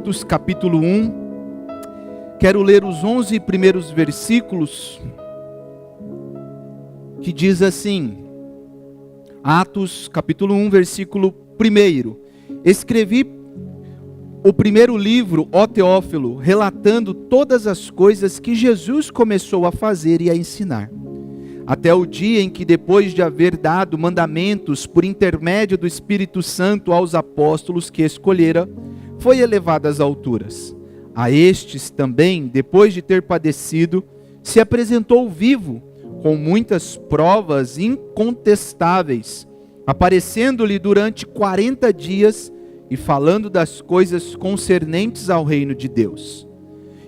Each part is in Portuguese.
Atos capítulo 1, quero ler os 11 primeiros versículos, que diz assim, Atos capítulo 1, versículo 1. Escrevi o primeiro livro, ó Teófilo, relatando todas as coisas que Jesus começou a fazer e a ensinar, até o dia em que, depois de haver dado mandamentos por intermédio do Espírito Santo aos apóstolos que escolhera, foi elevado às alturas. A estes também, depois de ter padecido, se apresentou vivo, com muitas provas incontestáveis, aparecendo-lhe durante 40 dias e falando das coisas concernentes ao reino de Deus.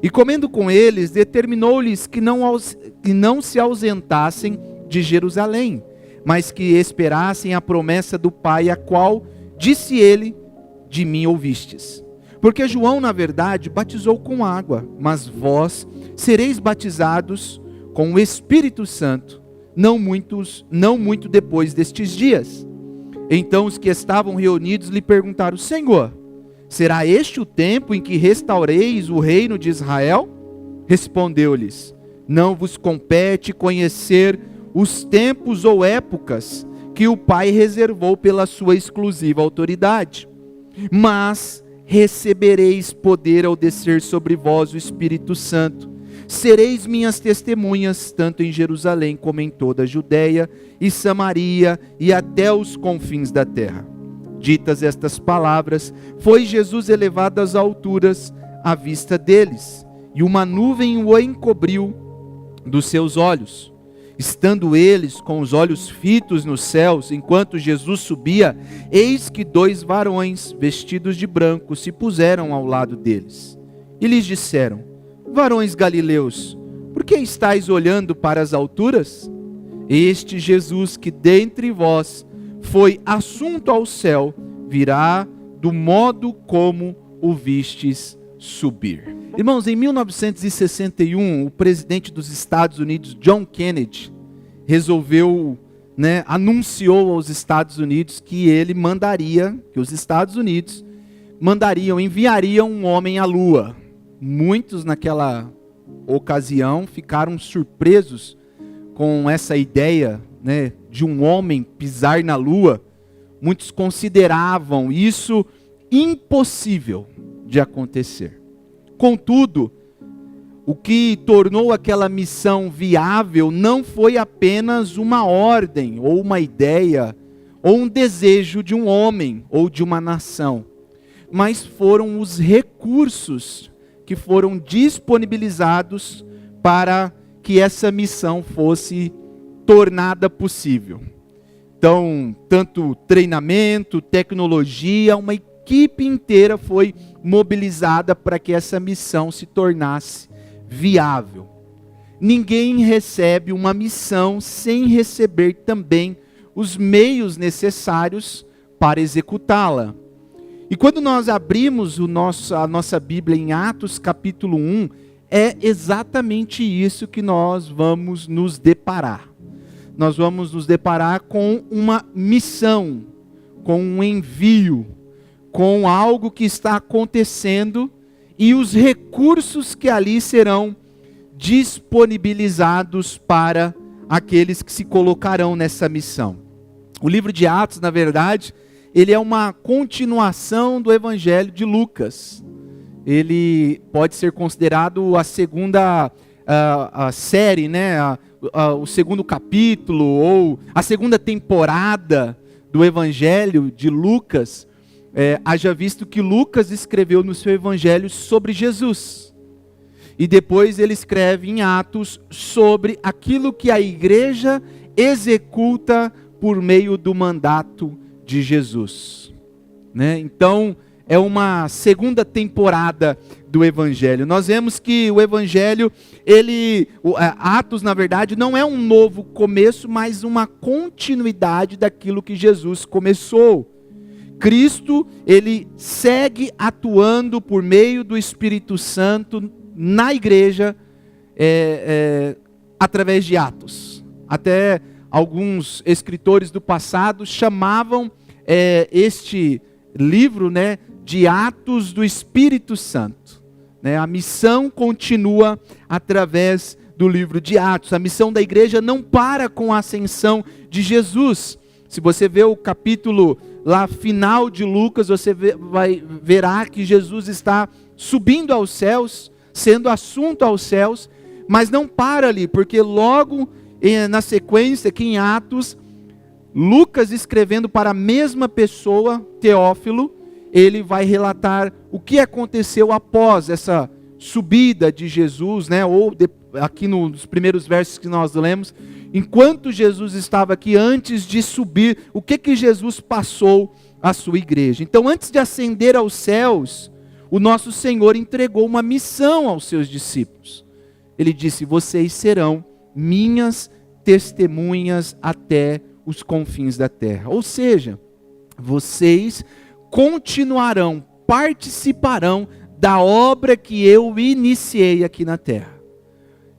E comendo com eles, determinou-lhes que não se ausentassem de Jerusalém, mas que esperassem a promessa do Pai, a qual, disse ele, de mim ouvistes. Porque João, na verdade, batizou com água, mas vós sereis batizados com o Espírito Santo, não muito depois destes dias. Então os que estavam reunidos lhe perguntaram, Senhor, será este o tempo em que restaureis o reino de Israel? Respondeu-lhes, não vos compete conhecer os tempos ou épocas que o Pai reservou pela sua exclusiva autoridade, mas recebereis poder ao descer sobre vós o Espírito Santo. Sereis minhas testemunhas, tanto em Jerusalém como em toda a Judeia e Samaria e até os confins da terra. Ditas estas palavras, foi Jesus elevado às alturas à vista deles, e uma nuvem o encobriu dos seus olhos. Estando eles com os olhos fitos nos céus, enquanto Jesus subia, eis que 2 varões, vestidos de branco, se puseram ao lado deles. E lhes disseram, varões galileus, por que estáis olhando para as alturas? Este Jesus que dentre vós foi assunto ao céu, virá do modo como o vistes subir. Irmãos, em 1961, o presidente dos Estados Unidos, John Kennedy, anunciou aos Estados Unidos que os Estados Unidos enviariam um homem à Lua. Muitos naquela ocasião ficaram surpresos com essa ideia, de um homem pisar na Lua. Muitos consideravam isso impossível de acontecer. Contudo, o que tornou aquela missão viável não foi apenas uma ordem, ou uma ideia, ou um desejo de um homem, ou de uma nação, mas foram os recursos que foram disponibilizados para que essa missão fosse tornada possível. Então, tanto treinamento, tecnologia, uma equipe inteira foi mobilizada para que essa missão se tornasse viável. Ninguém recebe uma missão sem receber também os meios necessários para executá-la. E quando nós abrimos a nossa Bíblia em Atos capítulo 1, é exatamente isso que nós vamos nos deparar. Nós vamos nos deparar com uma missão, com um envio, com algo que está acontecendo e os recursos que ali serão disponibilizados para aqueles que se colocarão nessa missão. O livro de Atos, na verdade, ele é uma continuação do Evangelho de Lucas. Ele pode ser considerado a segunda a série, o segundo capítulo, ou a segunda temporada do Evangelho de Lucas. Haja visto que Lucas escreveu no seu Evangelho sobre Jesus. E depois ele escreve em Atos sobre aquilo que a igreja executa por meio do mandato de Jesus. Então, é uma segunda temporada do Evangelho. Nós vemos que o Evangelho, Atos, na verdade, não é um novo começo, mas uma continuidade daquilo que Jesus começou. Cristo, ele segue atuando por meio do Espírito Santo na igreja, através de Atos. Até alguns escritores do passado chamavam este livro, de Atos do Espírito Santo. A missão continua através do livro de Atos. A missão da igreja não para com a ascensão de Jesus. Se você ver o capítulo lá final de Lucas, você verá que Jesus está subindo aos céus, sendo assunto aos céus, mas não para ali, porque logo na sequência, aqui em Atos, Lucas escrevendo para a mesma pessoa, Teófilo, ele vai relatar o que aconteceu após essa subida de Jesus, aqui nos primeiros versos que nós lemos, enquanto Jesus estava aqui, antes de subir, o que Jesus passou à sua igreja. Então, antes de ascender aos céus, o nosso Senhor entregou uma missão aos seus discípulos. Ele disse: vocês serão minhas testemunhas até os confins da terra. Ou seja, vocês continuarão, participarão da obra que eu iniciei aqui na terra.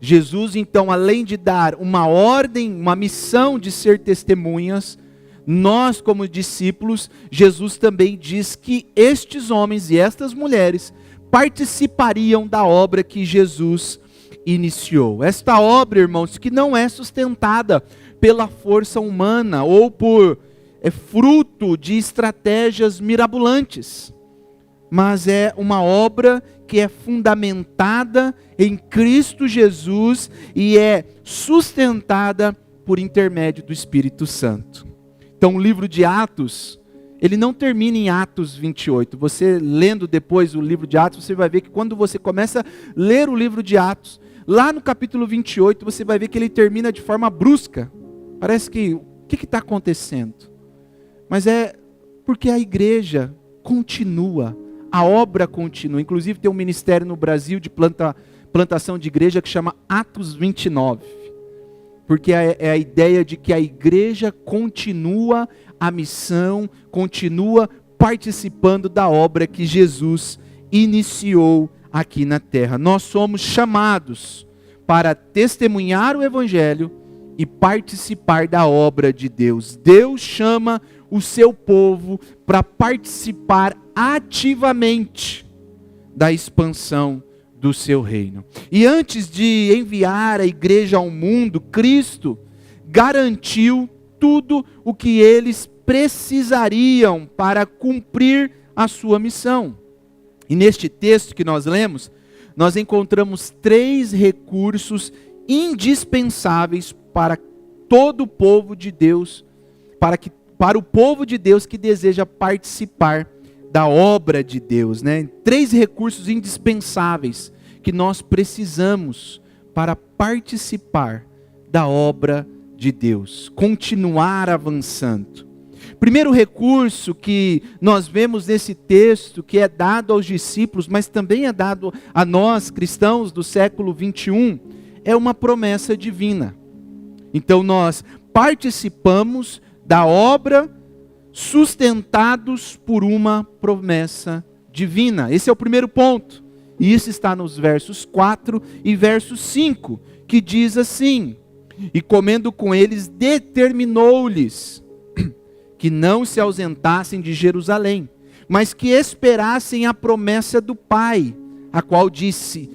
Jesus, então, além de dar uma ordem, uma missão de ser testemunhas, nós como discípulos, Jesus também diz que estes homens e estas mulheres participariam da obra que Jesus iniciou. Esta obra, irmãos, que não é sustentada pela força humana ou por fruto de estratégias mirabolantes, mas é uma obra que é fundamentada em Cristo Jesus e é sustentada por intermédio do Espírito Santo. Então o livro de Atos, ele não termina em Atos 28. Você lendo depois o livro de Atos, você vai ver que quando você começa a ler o livro de Atos, lá no capítulo 28, você vai ver que ele termina de forma brusca. Parece que, o que está acontecendo? Mas é porque a igreja continua, a obra continua. Inclusive tem um ministério no Brasil de plantação de igreja que chama Atos 29. Porque é a ideia de que a igreja continua a missão, continua participando da obra que Jesus iniciou aqui na terra. Nós somos chamados para testemunhar o evangelho e participar da obra de Deus. Deus chama o seu povo para participar ativamente da expansão do seu reino. E antes de enviar a igreja ao mundo, Cristo garantiu tudo o que eles precisariam para cumprir a sua missão. E neste texto que nós lemos, nós encontramos 3 recursos indispensáveis para todo o povo de Deus, para o povo de Deus que deseja participar da obra de Deus, 3 recursos indispensáveis que nós precisamos para participar da obra de Deus, continuar avançando. Primeiro recurso que nós vemos nesse texto, que é dado aos discípulos, mas também é dado a nós, cristãos do século 21, é uma promessa divina. Então nós participamos da obra sustentados por uma promessa divina. Esse é o primeiro ponto. E isso está nos versos 4 e verso 5, que diz assim: e comendo com eles, determinou-lhes que não se ausentassem de Jerusalém, mas que esperassem a promessa do Pai, a qual disse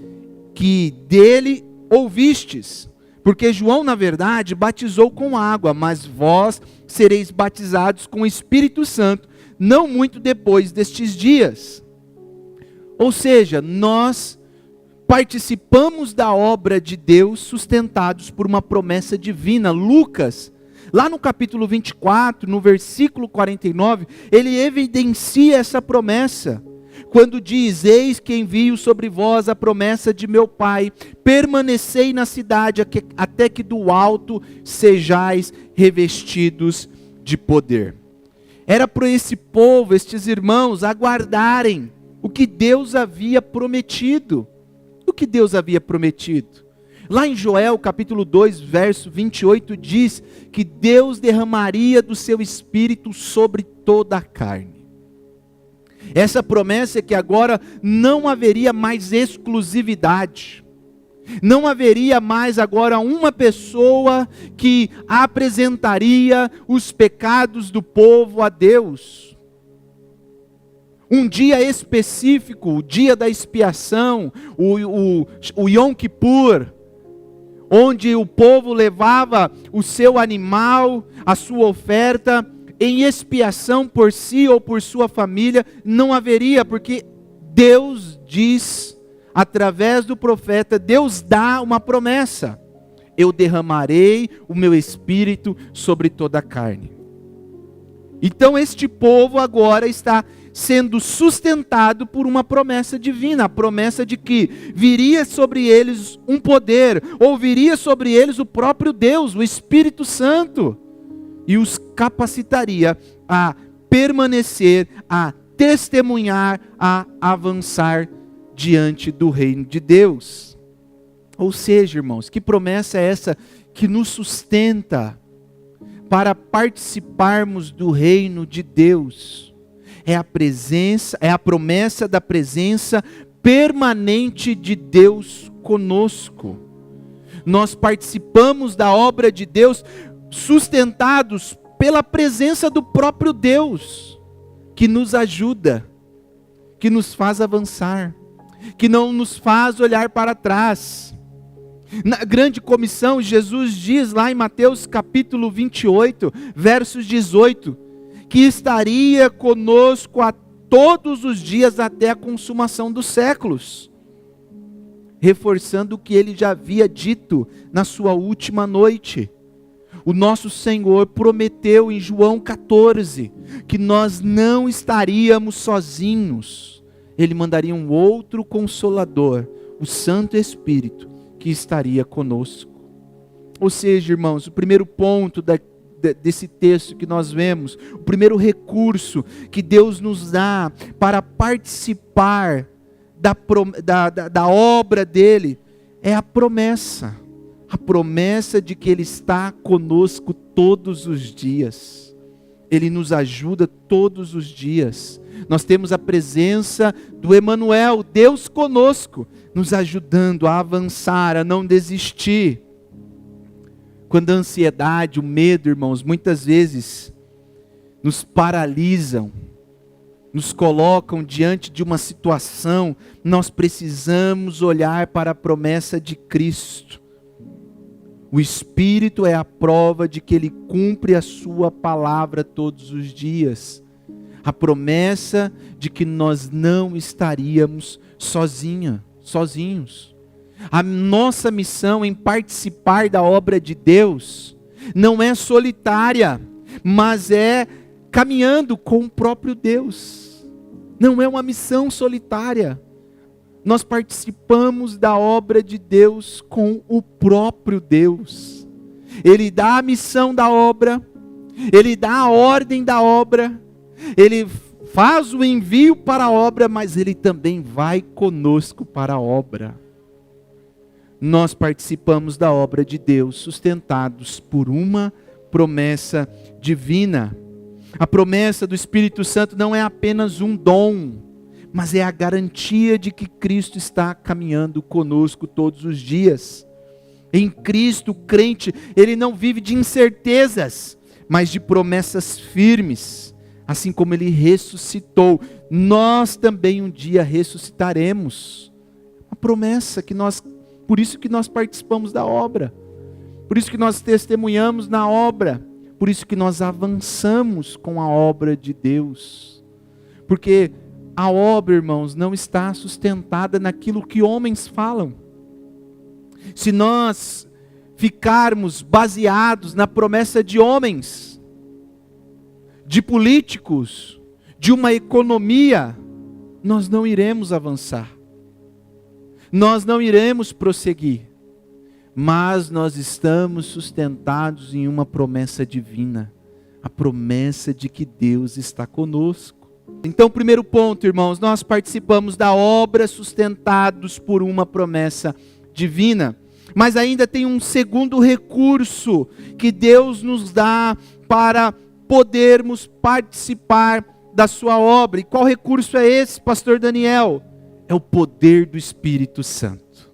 que dele ouvistes. Porque João, na verdade, batizou com água, mas vós sereis batizados com o Espírito Santo, não muito depois destes dias. Ou seja, nós participamos da obra de Deus sustentados por uma promessa divina. Lucas, lá no capítulo 24, no versículo 49, ele evidencia essa promessa. Quando diz: eis que envio sobre vós a promessa de meu Pai, permanecei na cidade até que do alto sejais revestidos de poder. Era para esse povo, estes irmãos, aguardarem o que Deus havia prometido. O que Deus havia prometido? Lá em Joel capítulo 2, verso 28, diz que Deus derramaria do seu Espírito sobre toda a carne. Essa promessa é que agora não haveria mais exclusividade. Não haveria mais agora uma pessoa que apresentaria os pecados do povo a Deus. um dia específico, o dia da expiação, o Yom Kippur, onde o povo levava o seu animal, a sua oferta, em expiação por si ou por sua família, não haveria, porque Deus diz, através do profeta, Deus dá uma promessa: eu derramarei o meu espírito sobre toda a carne. Então este povo agora está sendo sustentado por uma promessa divina, a promessa de que viria sobre eles um poder, ou viria sobre eles o próprio Deus, o Espírito Santo, e os capacitaria a permanecer, a testemunhar, a avançar diante do reino de Deus. Ou seja, irmãos, que promessa é essa que nos sustenta para participarmos do reino de Deus? É a promessa da presença permanente de Deus conosco. Nós participamos da obra de Deus sustentados pela presença do próprio Deus, que nos ajuda, que nos faz avançar, que não nos faz olhar para trás. Na grande comissão, Jesus diz lá em Mateus capítulo 28, versos 18, que estaria conosco a todos os dias até a consumação dos séculos, reforçando o que ele já havia dito na sua última noite. O nosso Senhor prometeu em João 14, que nós não estaríamos sozinhos. Ele mandaria um outro Consolador, o Santo Espírito, que estaria conosco. Ou seja, irmãos, o primeiro ponto desse texto que nós vemos, o primeiro recurso que Deus nos dá para participar da obra dele, é a promessa de que Ele está conosco todos os dias. Ele nos ajuda todos os dias. Nós temos a presença do Emanuel, Deus conosco, nos ajudando a avançar, a não desistir. Quando a ansiedade, o medo, irmãos, muitas vezes nos paralisam, nos colocam diante de uma situação, nós precisamos olhar para a promessa de Cristo. O Espírito é a prova de que Ele cumpre a sua palavra todos os dias. A promessa de que nós não estaríamos sozinhos. A nossa missão em participar da obra de Deus não é solitária, mas é caminhando com o próprio Deus. Não é uma missão solitária. Nós participamos da obra de Deus com o próprio Deus. Ele dá a missão da obra, Ele dá a ordem da obra, Ele faz o envio para a obra, mas Ele também vai conosco para a obra. Nós participamos da obra de Deus, sustentados por uma promessa divina. A promessa do Espírito Santo não é apenas um dom, mas é a garantia de que Cristo está caminhando conosco todos os dias. Em Cristo, o crente, ele não vive de incertezas, mas de promessas firmes. Assim como Ele ressuscitou, nós também um dia ressuscitaremos. Uma promessa que por isso que nós participamos da obra, por isso que nós testemunhamos na obra, por isso que nós avançamos com a obra de Deus. Porque a obra, irmãos, não está sustentada naquilo que homens falam. Se nós ficarmos baseados na promessa de homens, de políticos, de uma economia, nós não iremos avançar. Nós não iremos prosseguir, mas nós estamos sustentados em uma promessa divina, a promessa de que Deus está conosco. Então, primeiro ponto, irmãos, nós participamos da obra sustentados por uma promessa divina, mas ainda tem um segundo recurso que Deus nos dá para podermos participar da sua obra. E qual recurso é esse, pastor Daniel? É o poder do Espírito Santo.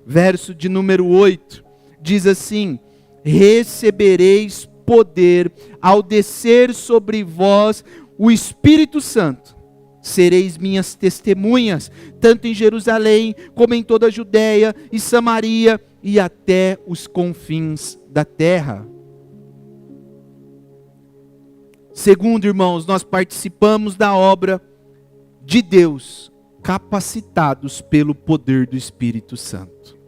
Verso de número 8, diz assim: recebereis poder ao descer sobre vós o Espírito Santo, sereis minhas testemunhas, tanto em Jerusalém, como em toda a Judéia e Samaria, e até os confins da terra. Segundo, irmãos, nós participamos da obra de Deus, capacitados pelo poder do Espírito Santo.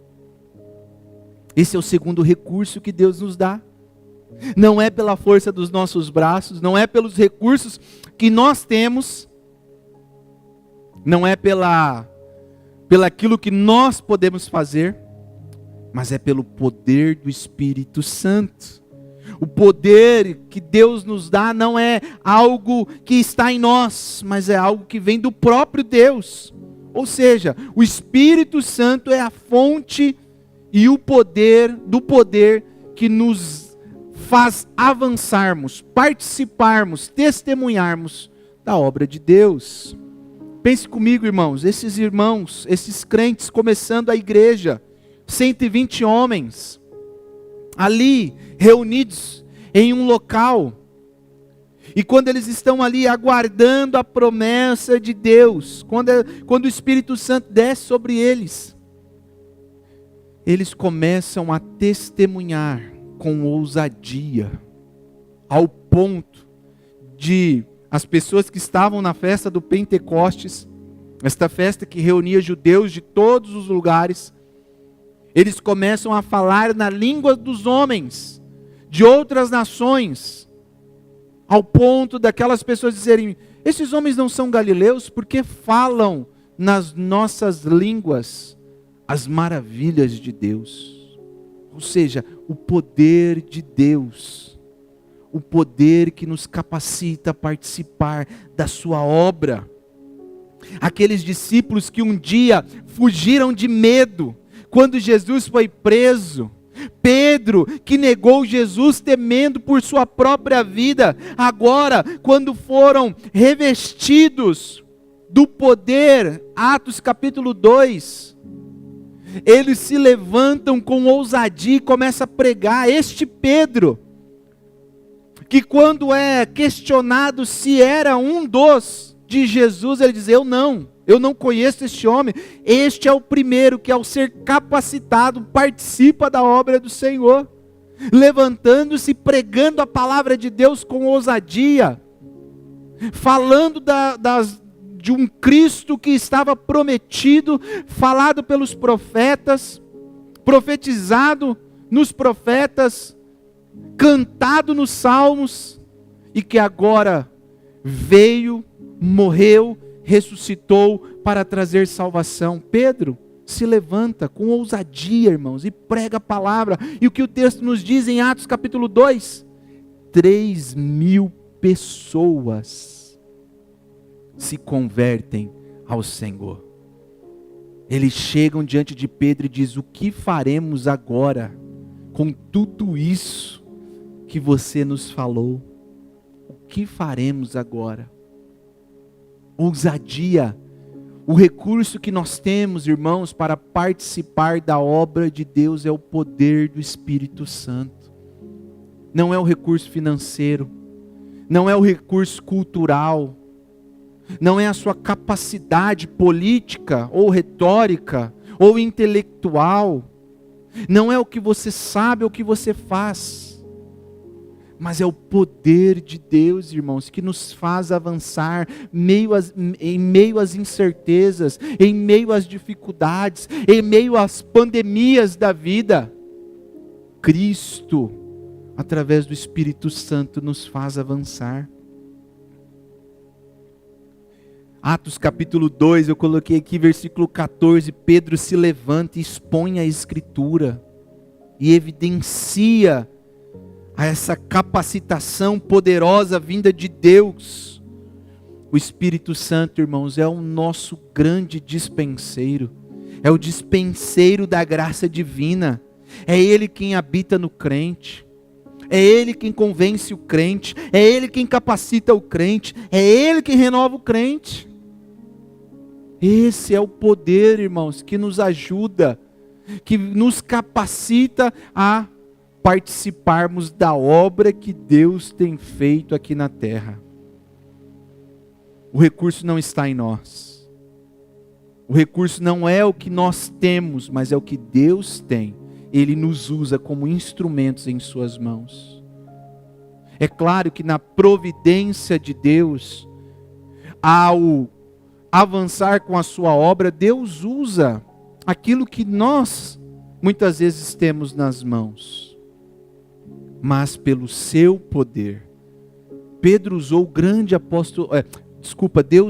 Esse é o segundo recurso que Deus nos dá. Não é pela força dos nossos braços, não é pelos recursos que nós temos, não é pelaquilo que nós podemos fazer, mas é pelo poder do Espírito Santo. O poder que Deus nos dá não é algo que está em nós, mas é algo que vem do próprio Deus. Ou seja, o Espírito Santo é a fonte e o poder do poder que nos faz avançarmos, participarmos, testemunharmos da obra de Deus. Pense comigo, irmãos, esses crentes começando a igreja, 120 homens, ali reunidos em um local, e quando eles estão ali aguardando a promessa de Deus, quando o Espírito Santo desce sobre eles, eles começam a testemunhar com ousadia, ao ponto de as pessoas que estavam na festa do Pentecostes, esta festa que reunia judeus de todos os lugares, eles começam a falar na língua dos homens, de outras nações, ao ponto daquelas pessoas dizerem: esses homens não são galileus porque falam nas nossas línguas as maravilhas de Deus. Ou seja, o poder de Deus, o poder que nos capacita a participar da sua obra. Aqueles discípulos que um dia fugiram de medo quando Jesus foi preso, Pedro, que negou Jesus temendo por sua própria vida, agora, quando foram revestidos do poder, Atos capítulo 2, eles se levantam com ousadia e começam a pregar. Este Pedro, que quando é questionado se era um dos de Jesus, ele diz: eu não conheço este homem. Este é o primeiro que, ao ser capacitado, participa da obra do Senhor, levantando-se, pregando a palavra de Deus com ousadia, falando de um Cristo que estava prometido, falado pelos profetas, profetizado nos profetas, cantado nos salmos, e que agora veio, morreu, ressuscitou para trazer salvação. Pedro se levanta com ousadia, irmãos, e prega a palavra. E o que o texto nos diz em Atos capítulo 2? 3.000 pessoas se convertem ao Senhor. Eles chegam diante de Pedro e dizem: o que faremos agora com tudo isso que você nos falou? O que faremos agora? Ousadia, o recurso que nós temos, irmãos, para participar da obra de Deus é o poder do Espírito Santo. Não é o recurso financeiro, não é o recurso cultural, não é a sua capacidade política, ou retórica, ou intelectual, não é o que você sabe ou o que você faz, mas é o poder de Deus, irmãos, que nos faz avançar em meio às incertezas, em meio às dificuldades, em meio às pandemias da vida. Cristo, através do Espírito Santo, nos faz avançar. Atos capítulo 2, eu coloquei aqui versículo 14, Pedro se levanta e expõe a Escritura, e evidencia a essa capacitação poderosa vinda de Deus. O Espírito Santo, irmãos, é o nosso grande dispenseiro, é o dispenseiro da graça divina, é Ele quem habita no crente, é Ele quem convence o crente, é Ele quem capacita o crente, é Ele quem renova o crente. Esse é o poder, irmãos, que nos ajuda, que nos capacita a participarmos da obra que Deus tem feito aqui na terra. O recurso não está em nós. O recurso não é o que nós temos, mas é o que Deus tem. Ele nos usa como instrumentos em suas mãos. É claro que na providência de Deus, ao avançar com a sua obra, Deus usa aquilo que nós muitas vezes temos nas mãos. Mas pelo seu poder, Deus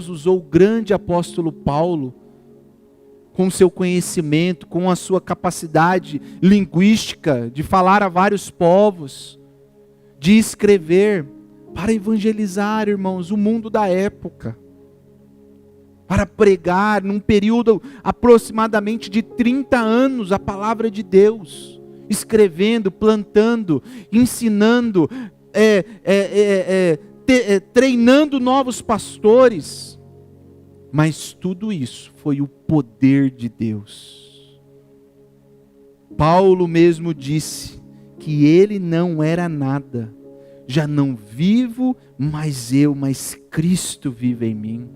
usou o grande apóstolo Paulo, com seu conhecimento, com a sua capacidade linguística, de falar a vários povos, de escrever, para evangelizar, irmãos, o mundo da época. Para pregar, num período aproximadamente de 30 anos, a palavra de Deus. Escrevendo, plantando, ensinando, treinando novos pastores. Mas tudo isso foi o poder de Deus. Paulo mesmo disse que ele não era nada. Já não vivo mais eu, mas Cristo vive em mim.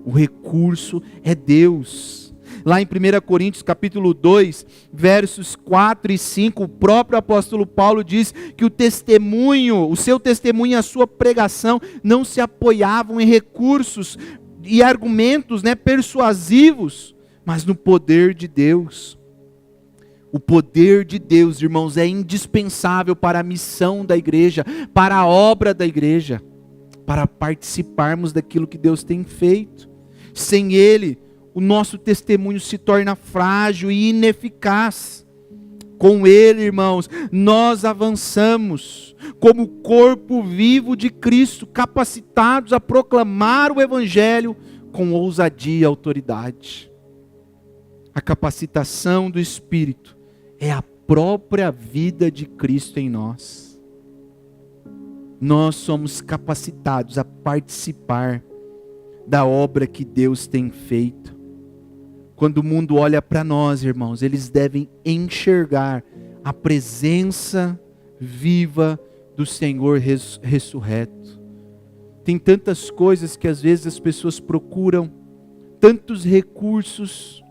O recurso é Deus. Lá em 1 Coríntios capítulo 2, versos 4 e 5, o próprio apóstolo Paulo diz que o seu testemunho e a sua pregação não se apoiavam em recursos e argumentos, persuasivos, mas no poder de Deus. O poder de Deus, irmãos, é indispensável para a missão da igreja, para a obra da igreja, para participarmos daquilo que Deus tem feito. Sem Ele, o nosso testemunho se torna frágil e ineficaz. Com Ele, irmãos, nós avançamos como corpo vivo de Cristo, capacitados a proclamar o Evangelho com ousadia e autoridade. A capacitação do Espírito é a própria vida de Cristo em nós. Nós somos capacitados a participar da obra que Deus tem feito. Quando o mundo olha para nós, irmãos, eles devem enxergar a presença viva do Senhor ressurreto. Tem tantas coisas que às vezes as pessoas procuram, tantos recursos.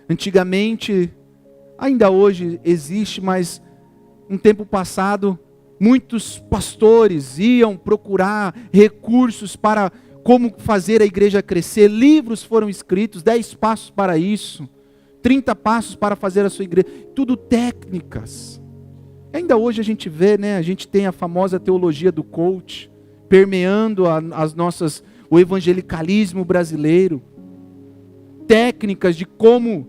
Antigamente, ainda hoje existe, mas um tempo passado, muitos pastores iam procurar recursos para como fazer a igreja crescer. Livros foram escritos, 10 passos para isso, 30 passos para fazer a sua igreja, tudo técnicas. Ainda hoje a gente vê, a gente tem a famosa teologia do coach, permeando o evangelicalismo brasileiro. Técnicas de como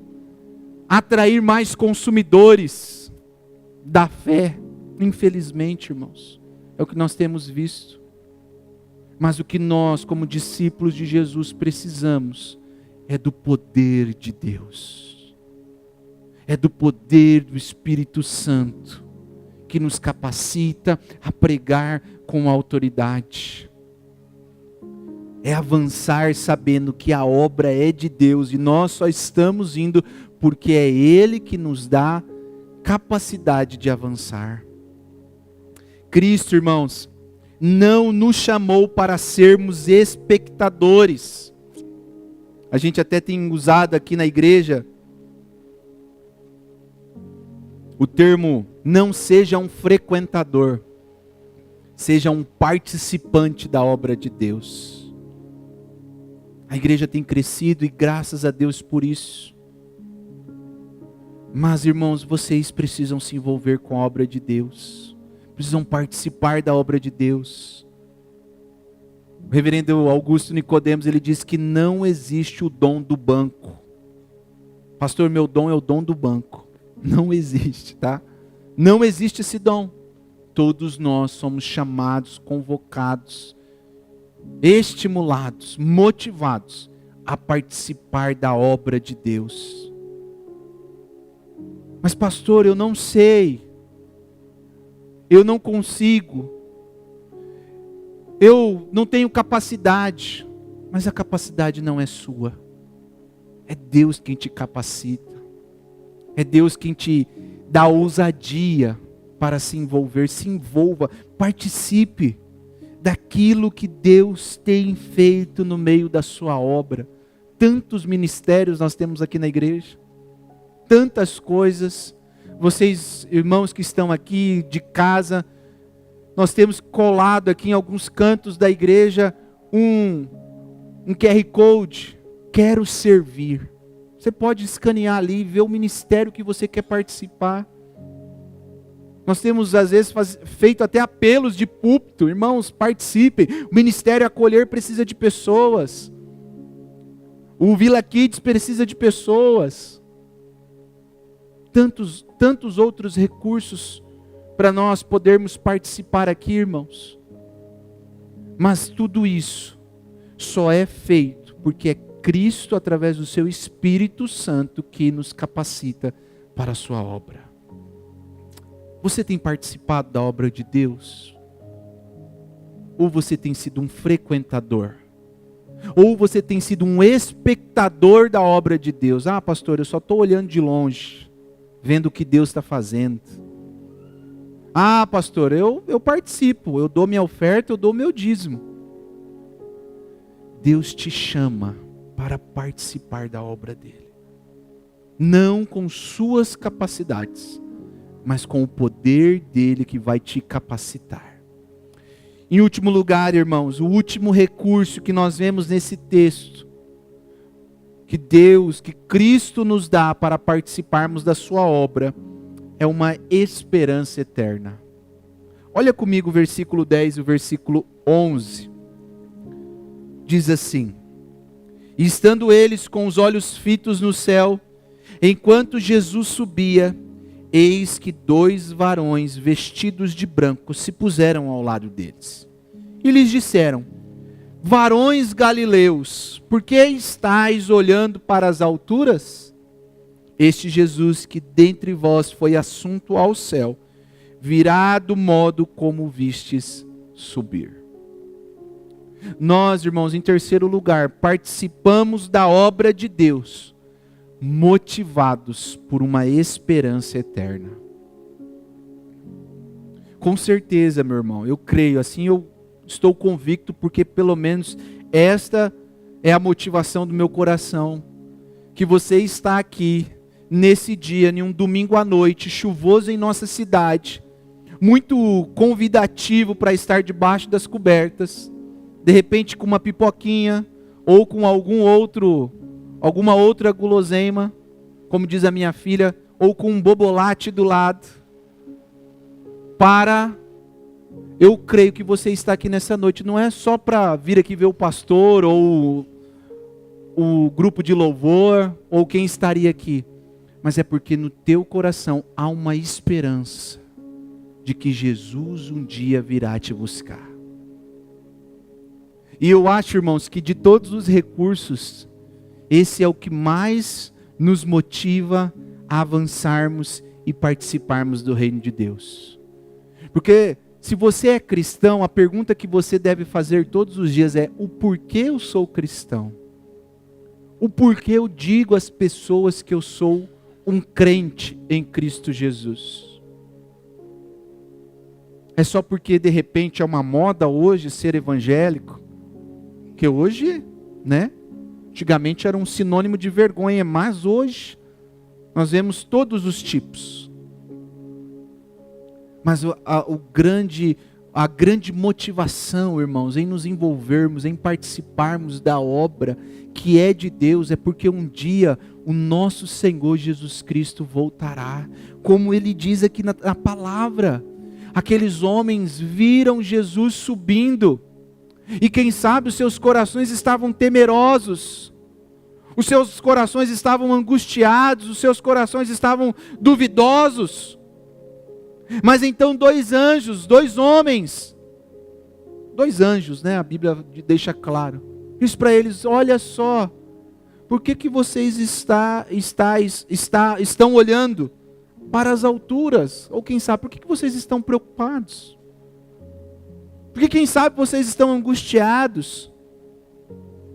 atrair mais consumidores da fé. Infelizmente, irmãos, é o que nós temos visto. Mas o que nós, como discípulos de Jesus, precisamos é do poder de Deus. É do poder do Espírito Santo, que nos capacita a pregar com autoridade. É avançar sabendo que a obra é de Deus e nós só estamos indo porque é Ele que nos dá capacidade de avançar. Cristo, irmãos, não nos chamou para sermos espectadores. A gente até tem usado aqui na igreja o termo, não seja um frequentador, seja um participante da obra de Deus. A igreja tem crescido e graças a Deus por isso. Mas, irmãos, vocês precisam se envolver com a obra de Deus. Precisam participar da obra de Deus. O reverendo Augusto Nicodemos, ele diz que não existe o dom do banco. Pastor, meu dom é o dom do banco. Não existe, tá? Não existe esse dom. Todos nós somos chamados, convocados, estimulados, motivados a participar da obra de Deus. Mas pastor, eu não sei. Eu não consigo, eu não tenho capacidade. Mas a capacidade não é sua, é Deus quem te capacita, é Deus quem te dá ousadia para se envolver. Se envolva, participe, daquilo que Deus tem feito no meio da sua obra. Tantos ministérios nós temos aqui na igreja, tantas coisas. Vocês, irmãos que estão aqui de casa, nós temos colado aqui em alguns cantos da igreja um QR Code, quero servir. Você pode escanear ali e ver o ministério que você quer participar. Nós temos às vezes feito até apelos de púlpito, irmãos, participem. O Ministério Acolher precisa de pessoas. O Vila Kids precisa de pessoas. Tantos outros recursos para nós podermos participar aqui, irmãos. Mas tudo isso só é feito porque é Cristo, através do seu Espírito Santo, que nos capacita para a sua obra. Você tem participado da obra de Deus? Ou você tem sido um frequentador? Ou você tem sido um espectador da obra de Deus? Ah, pastor, eu só estou olhando de longe, vendo o que Deus está fazendo. Ah, pastor, eu participo, eu dou minha oferta, eu dou meu dízimo. Deus te chama para participar da obra dele. Não com suas capacidades, mas com o poder dele que vai te capacitar. Em último lugar, irmãos, o último recurso que nós vemos nesse texto, que Cristo nos dá para participarmos da sua obra, é uma esperança eterna. Olha comigo o versículo 10 e o versículo 11. Diz assim: e estando eles com os olhos fitos no céu, enquanto Jesus subia, eis que 2 varões vestidos de branco se puseram ao lado deles. E lhes disseram: varões galileus, por que estáis olhando para as alturas? Este Jesus que dentre vós foi assunto ao céu, virá do modo como vistes subir. Nós, irmãos, em terceiro lugar, participamos da obra de Deus, motivados por uma esperança eterna. Com certeza, meu irmão, eu creio, assim eu estou convicto, porque pelo menos esta é a motivação do meu coração, que você está aqui, nesse dia, em um domingo à noite, chuvoso em nossa cidade, muito convidativo para estar debaixo das cobertas, de repente com uma pipoquinha, ou com alguma outra guloseima, como diz a minha filha, ou com um bobolate do lado, eu creio que você está aqui nessa noite, não é só para vir aqui ver o pastor, ou o grupo de louvor, ou quem estaria aqui, mas é porque no teu coração há uma esperança, de que Jesus um dia virá te buscar. E eu acho, irmãos, que de todos os recursos, esse é o que mais nos motiva a avançarmos e participarmos do reino de Deus. Porque se você é cristão, a pergunta que você deve fazer todos os dias é: o porquê eu sou cristão? O porquê eu digo às pessoas que eu sou um crente em Cristo Jesus? É só porque de repente é uma moda hoje ser evangélico? Que hoje, né? Antigamente era um sinônimo de vergonha, mas hoje nós vemos todos os tipos. Mas a grande motivação, irmãos, em nos envolvermos, em participarmos da obra que é de Deus, é porque um dia o nosso Senhor Jesus Cristo voltará. Como ele diz aqui na palavra, aqueles homens viram Jesus subindo, e quem sabe os seus corações estavam temerosos, os seus corações estavam angustiados, os seus corações estavam duvidosos. Mas então 2 anjos, 2 homens, 2 anjos, né? A Bíblia deixa claro. Diz para eles: olha só, por que vocês estão olhando para as alturas? Ou quem sabe, por que vocês estão preocupados? Porque quem sabe vocês estão angustiados?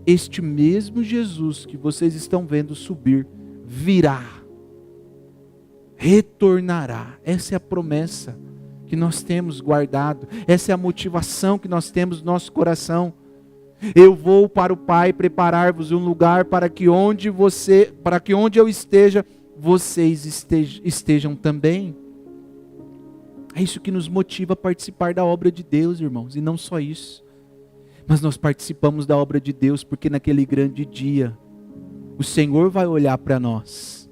Este mesmo Jesus que vocês estão vendo subir, virá, retornará. Essa é a promessa que nós temos guardado. Essa é a motivação que nós temos no nosso coração. Eu vou para o Pai preparar-vos um lugar para que onde eu esteja, vocês estejam também. É isso que nos motiva a participar da obra de Deus, irmãos. E não só isso. Mas nós participamos da obra de Deus porque naquele grande dia, o Senhor vai olhar para nós.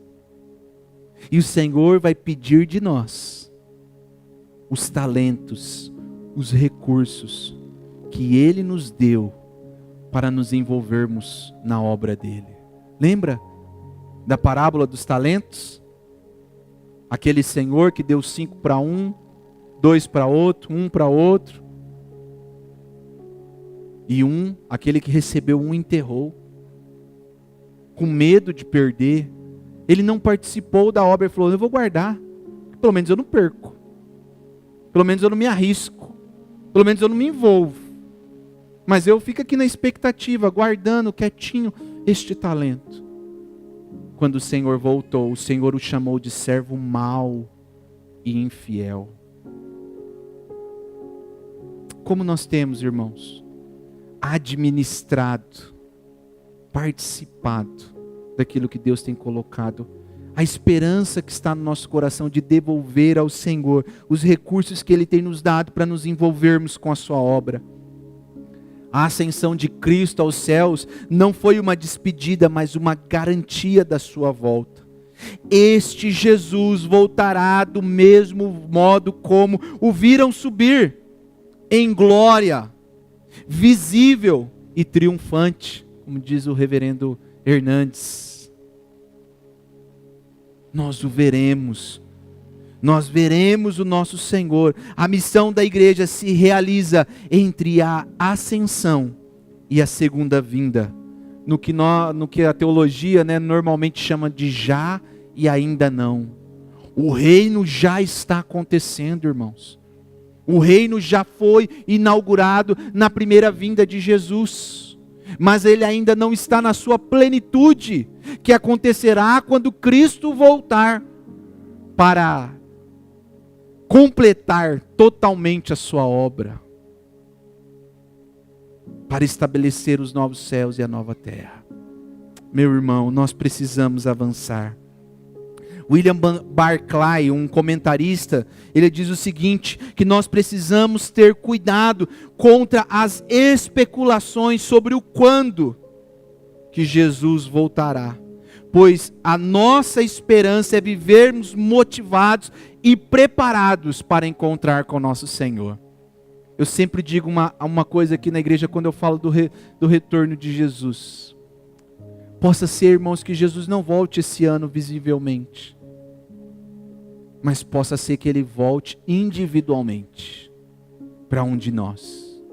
E o Senhor vai pedir de nós os talentos, os recursos que Ele nos deu para nos envolvermos na obra dEle. Lembra da parábola dos talentos? Aquele Senhor que deu 5 para um, 2 para outro, 1 para outro. E aquele que recebeu enterrou, com medo de perder. Ele não participou da obra e falou: eu vou guardar, pelo menos eu não perco, pelo menos eu não me arrisco, pelo menos eu não me envolvo. Mas eu fico aqui na expectativa, guardando quietinho este talento. Quando o Senhor voltou, o Senhor o chamou de servo mau e infiel. Como nós temos, irmãos, administrado, participado daquilo que Deus tem colocado, a esperança que está no nosso coração de devolver ao Senhor os recursos que Ele tem nos dado para nos envolvermos com a sua obra. A ascensão de Cristo aos céus não foi uma despedida, mas uma garantia da sua volta. Este Jesus voltará do mesmo modo como o viram subir, em glória, visível e triunfante, como diz o reverendo Hernandes. Nós o veremos. Nós veremos o nosso Senhor. A missão da igreja se realiza entre a ascensão e a segunda vinda. No que a teologia, normalmente chama de já e ainda não. O reino já está acontecendo, irmãos. O reino já foi inaugurado na primeira vinda de Jesus. Mas ele ainda não está na sua plenitude, que acontecerá quando Cristo voltar para completar totalmente a sua obra, para estabelecer os novos céus e a nova terra. Meu irmão, nós precisamos avançar. William Barclay, um comentarista, ele diz o seguinte, que nós precisamos ter cuidado contra as especulações sobre o quando que Jesus voltará. Pois a nossa esperança é vivermos motivados e preparados para encontrar com o nosso Senhor. Eu sempre digo uma coisa aqui na igreja quando eu falo do retorno de Jesus. Possa ser, irmãos, que Jesus não volte esse ano visivelmente, mas possa ser que Ele volte individualmente para um de nós.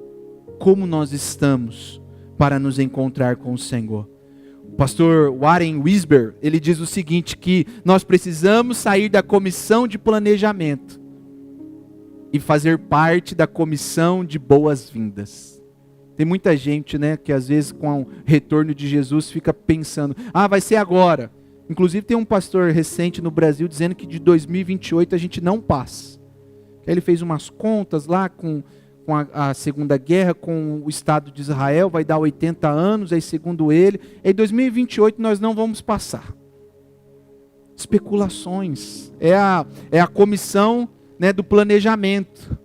Como nós estamos para nos encontrar com o Senhor? O pastor Warren Wisber, ele diz o seguinte, que nós precisamos sair da comissão de planejamento e fazer parte da comissão de boas-vindas. Tem muita gente, que às vezes com o retorno de Jesus fica pensando, vai ser agora. Inclusive tem um pastor recente no Brasil dizendo que de 2028 a gente não passa. Ele fez umas contas lá com a Segunda Guerra, com o Estado de Israel, vai dar 80 anos, aí segundo ele, em 2028 nós não vamos passar. Especulações, é a comissão do planejamento.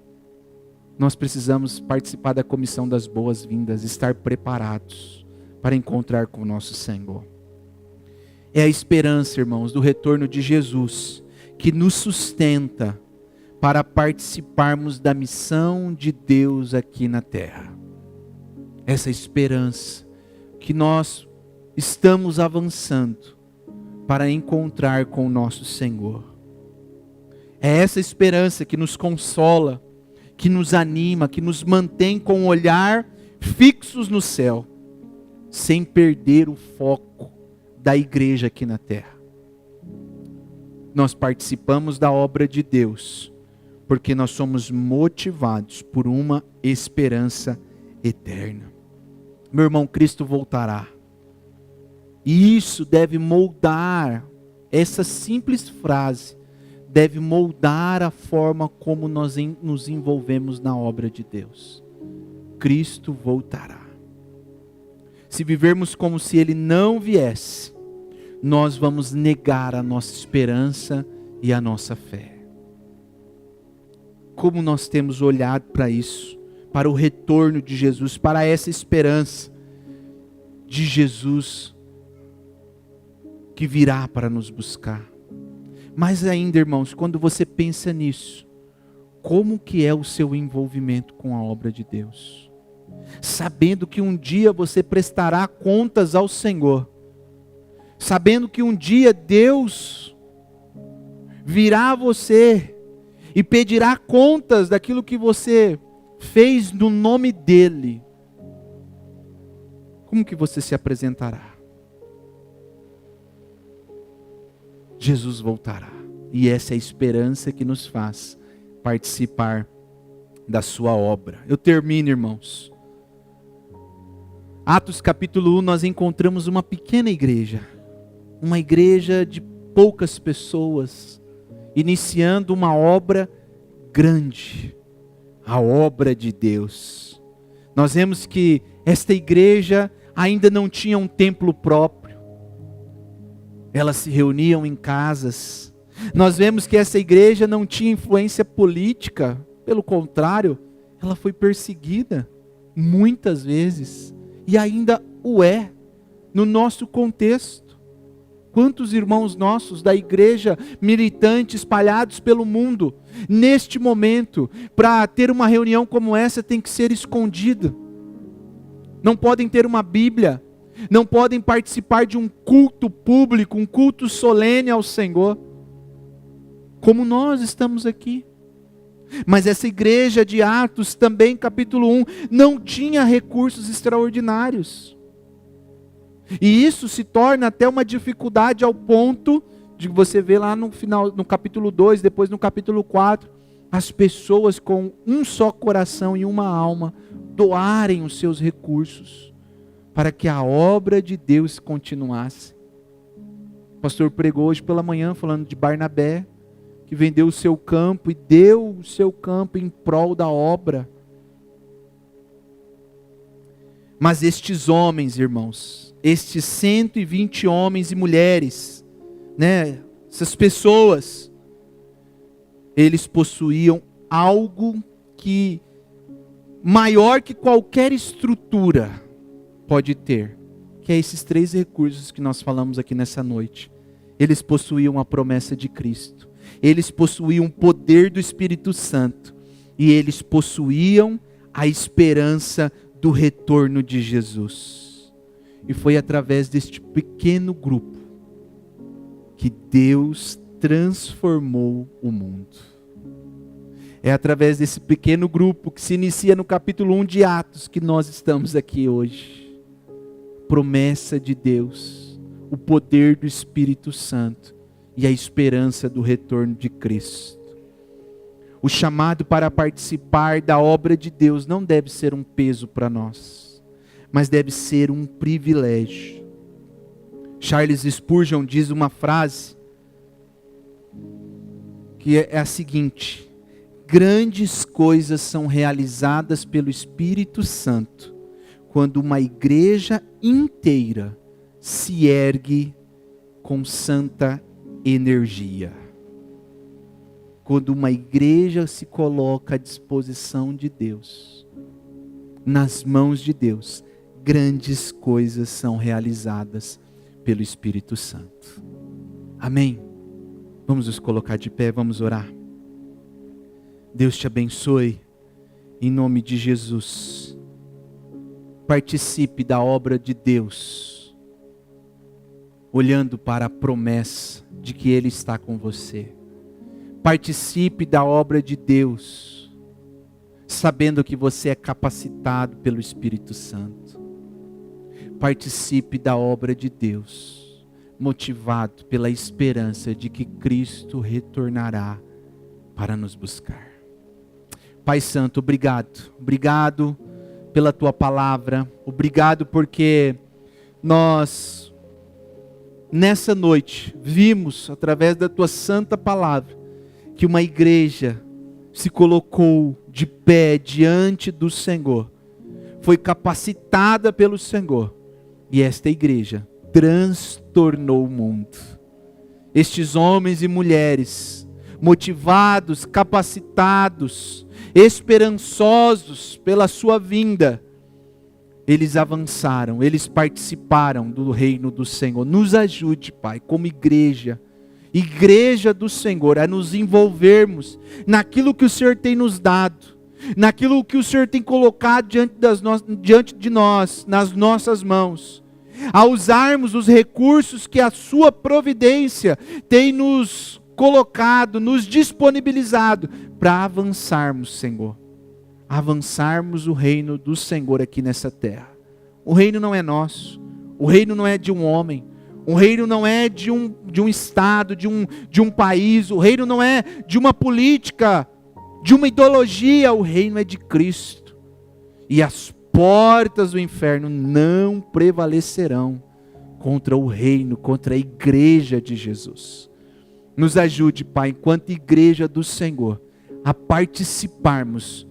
Nós precisamos participar da comissão das boas-vindas, estar preparados para encontrar com o nosso Senhor. É a esperança, irmãos, do retorno de Jesus, que nos sustenta para participarmos da missão de Deus aqui na terra. Essa esperança que nós estamos avançando para encontrar com o nosso Senhor. É essa esperança que nos consola, que nos anima, que nos mantém com o olhar fixos no céu, sem perder o foco da igreja aqui na terra. Nós participamos da obra de Deus, porque nós somos motivados por uma esperança eterna. Meu irmão, Cristo voltará. E isso deve moldar, essa simples frase, deve moldar a forma como nós nos envolvemos na obra de Deus. Cristo voltará. Se vivermos como se Ele não viesse, nós vamos negar a nossa esperança e a nossa fé. Como nós temos olhado para isso, para o retorno de Jesus, para essa esperança de Jesus que virá para nos buscar. Mas ainda, irmãos, quando você pensa nisso, como que é o seu envolvimento com a obra de Deus? Sabendo que um dia você prestará contas ao Senhor, sabendo que um dia Deus virá a você e pedirá contas daquilo que você fez no nome dEle, como que você se apresentará? Jesus voltará, e essa é a esperança que nos faz participar da sua obra. Eu termino, irmãos. Atos capítulo 1, nós encontramos uma pequena igreja, uma igreja de poucas pessoas, iniciando uma obra grande, a obra de Deus. Nós vemos que esta igreja ainda não tinha um templo próprio, elas se reuniam em casas. Nós vemos que essa igreja não tinha influência política, pelo contrário, ela foi perseguida muitas vezes, e ainda o é, no nosso contexto. Quantos irmãos nossos da igreja militante espalhados pelo mundo, neste momento, para ter uma reunião como essa, tem que ser escondido. Não podem ter uma Bíblia, não podem participar de um culto público, um culto solene ao Senhor, como nós estamos aqui. Mas essa igreja de Atos, também capítulo 1, não tinha recursos extraordinários. E isso se torna até uma dificuldade ao ponto de você ver lá no final, no capítulo 2, depois no capítulo 4, as pessoas com um só coração e uma alma doarem os seus recursos para que a obra de Deus continuasse. O pastor pregou hoje pela manhã falando de Barnabé, que vendeu o seu campo e deu o seu campo em prol da obra. Mas estes homens, irmãos, estes 120 homens e mulheres, né, essas pessoas, eles possuíam algo que maior que qualquer estrutura pode ter, que é esses 3 recursos que nós falamos aqui nessa noite. Eles possuíam a promessa de Cristo, eles possuíam o poder do Espírito Santo, e eles possuíam a esperança do retorno de Jesus. E foi através deste pequeno grupo que Deus transformou o mundo. É através desse pequeno grupo que se inicia no capítulo 1 de Atos que nós estamos aqui hoje. Promessa de Deus, o poder do Espírito Santo e a esperança do retorno de Cristo. O chamado para participar da obra de Deus não deve ser um peso para nós, mas deve ser um privilégio. Charles Spurgeon diz uma frase que é a seguinte: grandes coisas são realizadas pelo Espírito Santo quando uma igreja inteira se ergue com santa energia. Quando uma igreja se coloca à disposição de Deus, nas mãos de Deus, grandes coisas são realizadas pelo Espírito Santo. Amém? Vamos nos colocar de pé, vamos orar. Deus te abençoe, em nome de Jesus. Participe da obra de Deus, olhando para a promessa de que Ele está com você. Participe da obra de Deus, sabendo que você é capacitado pelo Espírito Santo. Participe da obra de Deus, motivado pela esperança de que Cristo retornará para nos buscar. Pai Santo, obrigado. Obrigado pela Tua palavra. Obrigado porque nós, nessa noite, vimos através da Tua santa palavra, que uma igreja se colocou de pé diante do Senhor, foi capacitada pelo Senhor, e esta igreja transtornou o mundo. Estes homens e mulheres, motivados, capacitados, esperançosos pela sua vinda, eles avançaram, eles participaram do reino do Senhor. Nos ajude, Pai, como igreja do Senhor, a nos envolvermos naquilo que o Senhor tem nos dado, naquilo que o Senhor tem colocado diante de nós, nas nossas mãos, a usarmos os recursos que a sua providência tem nos colocado, nos disponibilizado, para avançarmos, Senhor, avançarmos o reino do Senhor aqui nessa terra. O reino não é nosso, o reino não é de um homem, o reino não é de um estado, de um país, o reino não é de uma política, de uma ideologia, o reino é de Cristo. E as portas do inferno não prevalecerão contra o reino, contra a igreja de Jesus. Nos ajude, Pai, enquanto igreja do Senhor, a participarmos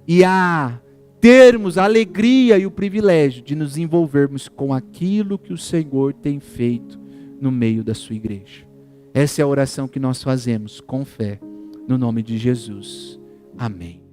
e a termos a alegria e o privilégio de nos envolvermos com aquilo que o Senhor tem feito no meio da sua igreja. Essa é a oração que nós fazemos com fé, no nome de Jesus. Amém.